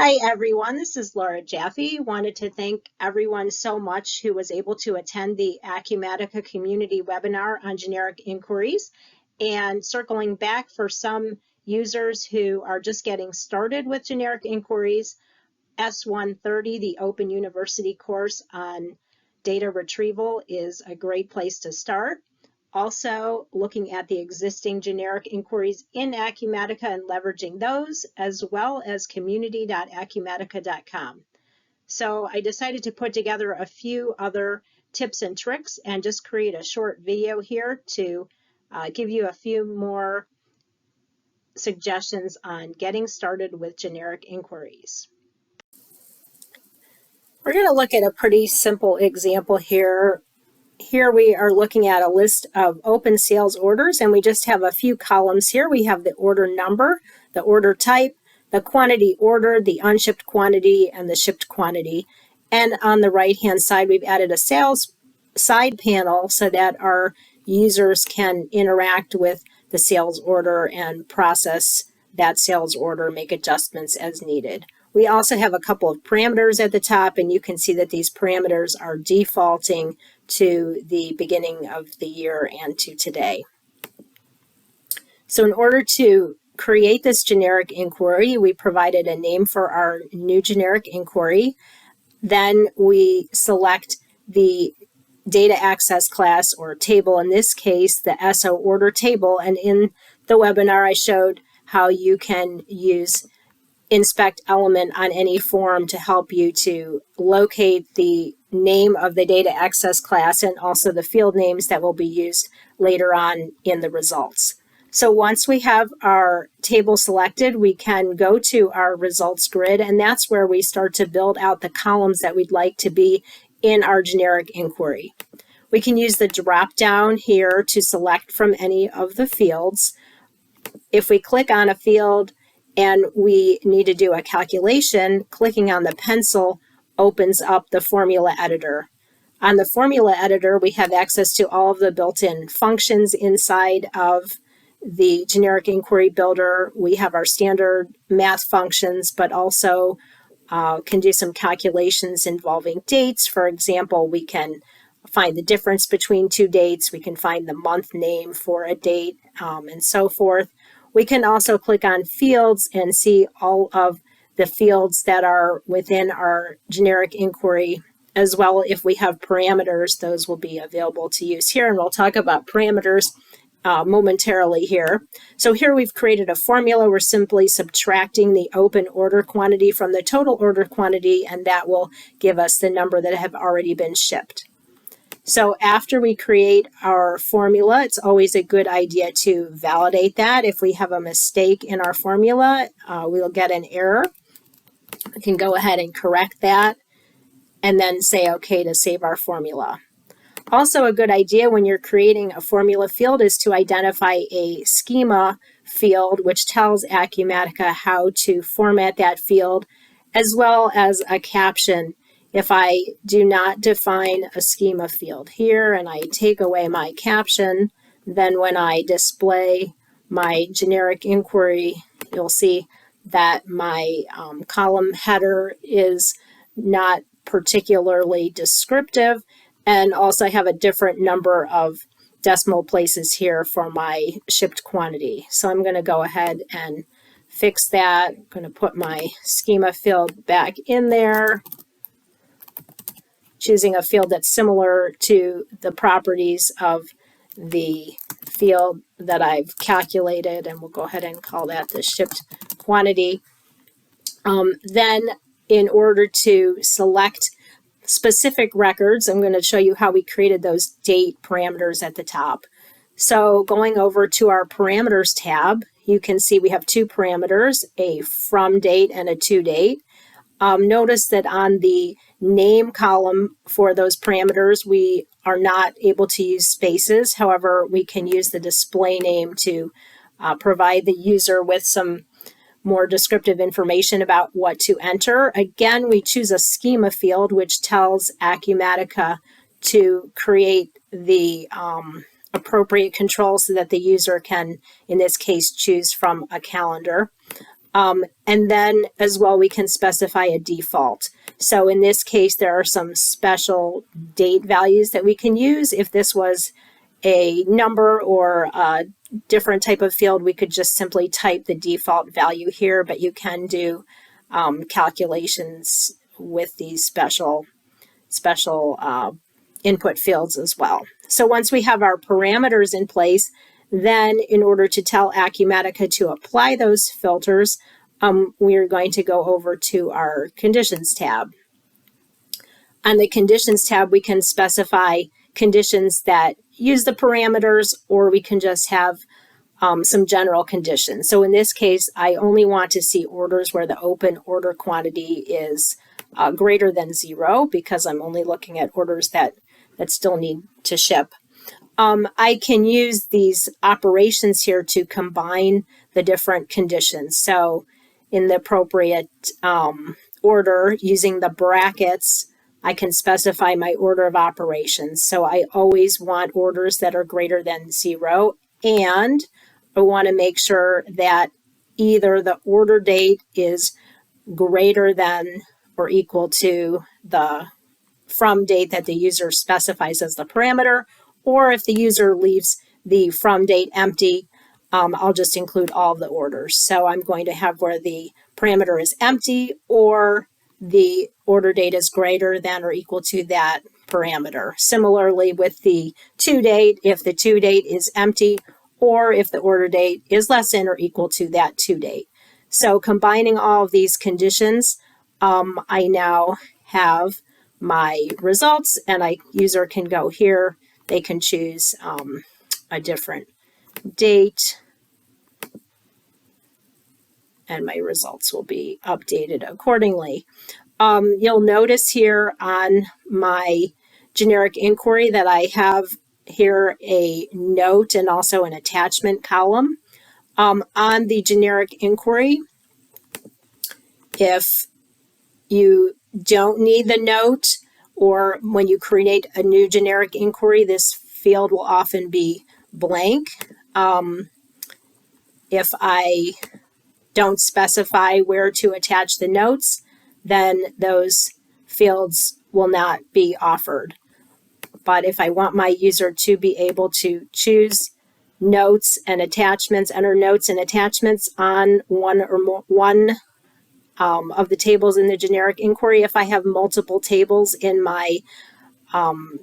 Hi everyone, this is Laura Jaffe. Wanted to thank everyone so much who was able to attend the Acumatica community webinar on generic inquiries. And circling back for some users who are just getting started with generic inquiries, S130, the Open University course on data retrieval, is a great place to start. Also, looking at the existing generic inquiries in Acumatica and leveraging those, as well as community.acumatica.com. So I decided to put together a few other tips and tricks and just create a short video here to give you a few more suggestions on getting started with generic inquiries. We're going to look at a pretty simple example here. Here we are looking at a list of open sales orders, and we just have a few columns here. We have the order number, the order type, the quantity ordered, the unshipped quantity, and the shipped quantity. And on the right-hand side, we've added a sales side panel so that our users can interact with the sales order and process that sales order, make adjustments as needed. We also have a couple of parameters at the top, and you can see that these parameters are defaulting to the beginning of the year and to today. So in order to create this generic inquiry, we provided a name for our new generic inquiry. Then we select the data access class or table, in this case, the SO order table. And in the webinar, I showed how you can use inspect element on any form to help you to locate the name of the data access class and also the field names that will be used later on in the results. So once we have our table selected, we can go to our results grid, and that's where we start to build out the columns that we'd like to be in our generic inquiry. We can use the drop down here to select from any of the fields. If we click on a field and we need to do a calculation, clicking on the pencil opens up the formula editor. On the formula editor, we have access to all of the built-in functions inside of the generic inquiry builder. We have our standard math functions, but also can do some calculations involving dates. For example, we can find the difference between two dates. We can find the month name for a date and so forth. We can also click on fields and see all of the fields that are within our generic inquiry. As well, if we have parameters, those will be available to use here. And we'll talk about parameters momentarily here. So here we've created a formula. We're simply subtracting the open order quantity from the total order quantity, and that will give us the number that have already been shipped. So after we create our formula, it's always a good idea to validate that. If we have a mistake in our formula, we'll get an error. We can go ahead and correct that and then say OK to save our formula. Also, a good idea when you're creating a formula field is to identify a schema field, which tells Acumatica how to format that field, as well as a caption. If I do not define a schema field here and I take away my caption, then when I display my generic inquiry, you'll see that my column header is not particularly descriptive, and also I have a different number of decimal places here for my shipped quantity. So I'm going to go ahead and fix that. I'm going to put my schema field back in there, choosing a field that's similar to the properties of the field that I've calculated, and we'll go ahead and call that the shipped quantity. Then in order to select specific records, I'm going to show you how we created those date parameters at the top. So going over to our parameters tab, you can see we have two parameters, a from date and a to date. Notice that on the name column for those parameters, we are not able to use spaces. However, we can use the display name to provide the user with some more descriptive information about what to enter. Again, we choose a schema field, which tells Acumatica to create the appropriate controls so that the user can, in this case, choose from a calendar. And then as well, we can specify a default. So in this case, there are some special date values that we can use. If this was a number or a different type of field, we could just simply type the default value here, but you can do calculations with these special input fields as well. So once we have our parameters in place, then in order to tell Acumatica to apply those filters, we are going to go over to our Conditions tab. On the Conditions tab, we can specify conditions that use the parameters, or we can just have some general conditions. So in this case, I only want to see orders where the open order quantity is greater than 0, because I'm only looking at orders that still need to ship. I can use these operations here to combine the different conditions. So in the appropriate order, using the brackets, I can specify my order of operations. So I always want orders that are greater than 0, and I want to make sure that either the order date is greater than or equal to the from date that the user specifies as the parameter, or if the user leaves the from date empty, I'll just include all of the orders. So I'm going to have where the parameter is empty, or the order date is greater than or equal to that parameter. Similarly with the to date, if the to date is empty, or if the order date is less than or equal to that to date. So combining all of these conditions, I now have my results, and user can go here. They can choose a different date, and my results will be updated accordingly. You'll notice here on my generic inquiry that I have here a note and also an attachment column. On the generic inquiry, if you don't need the note, or when you create a new generic inquiry, this field will often be blank. If I don't specify where to attach the notes, then those fields will not be offered. But if I want my user to be able to choose notes and attachments, enter notes and attachments on one of the tables in the generic inquiry, if I have multiple tables in my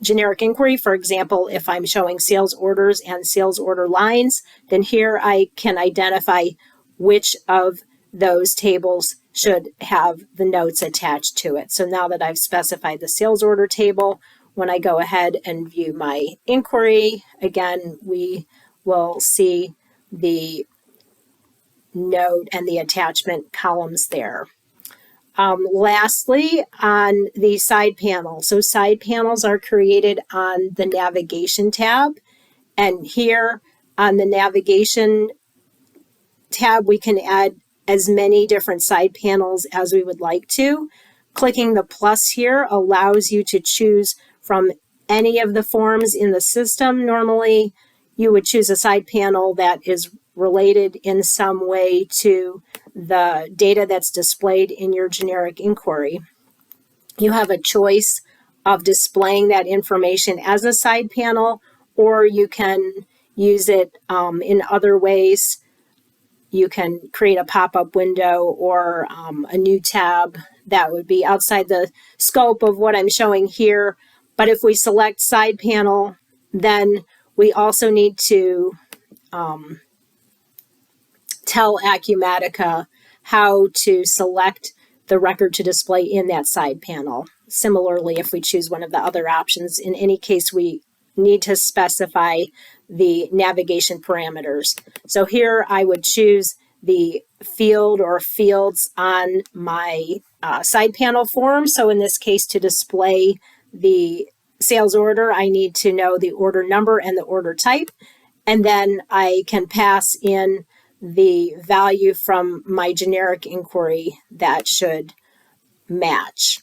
generic inquiry, for example, if I'm showing sales orders and sales order lines, then here I can identify which of those tables should have the notes attached to it. So now that I've specified the sales order table, when I go ahead and view my inquiry, again, we will see the note and the attachment columns there. Lastly, on the side panel. So side panels are created on the navigation tab. And here on the navigation tab, we can add as many different side panels as we would like to. Clicking the plus here allows you to choose from any of the forms in the system. Normally, you would choose a side panel that is related in some way to the data that's displayed in your generic inquiry. You have a choice of displaying that information as a side panel, or you can use it in other ways. You can create a pop-up window or a new tab that would be outside the scope of what I'm showing here. But if we select side panel, then we also need to tell Acumatica how to select the record to display in that side panel. Similarly, if we choose one of the other options, in any case, we need to specify the navigation parameters. So here I would choose the field or fields on my side panel form. So in this case, to display the sales order, I need to know the order number and the order type. And then I can pass in the value from my generic inquiry that should match.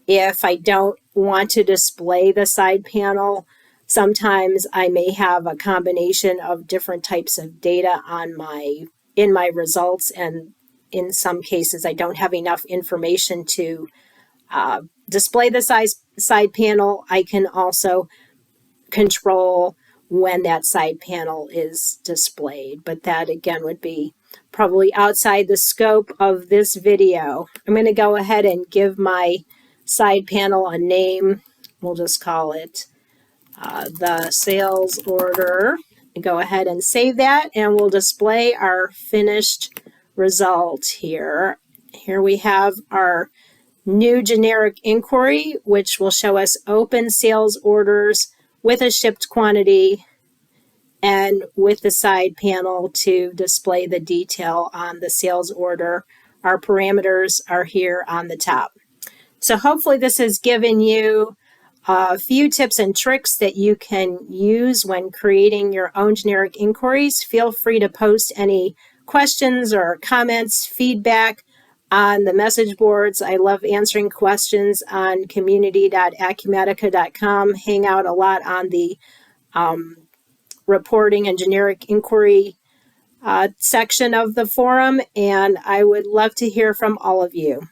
If I don't want to display the side panel, sometimes I may have a combination of different types of data in my results, and in some cases I don't have enough information to display the side panel, I can also control when that side panel is displayed. But that again would be probably outside the scope of this video. I'm going to go ahead and give my side panel a name. We'll just call it the sales order. Go ahead and save that, and we'll display our finished result here. Here we have our new generic inquiry, which will show us open sales orders with a shipped quantity and with the side panel to display the detail on the sales order. Our parameters are here on the top. So hopefully this has given you a few tips and tricks that you can use when creating your own generic inquiries. Feel free to post any questions or comments, feedback on the message boards. I love answering questions on community.acumatica.com. Hang out a lot on the reporting and generic inquiry section of the forum, and I would love to hear from all of you.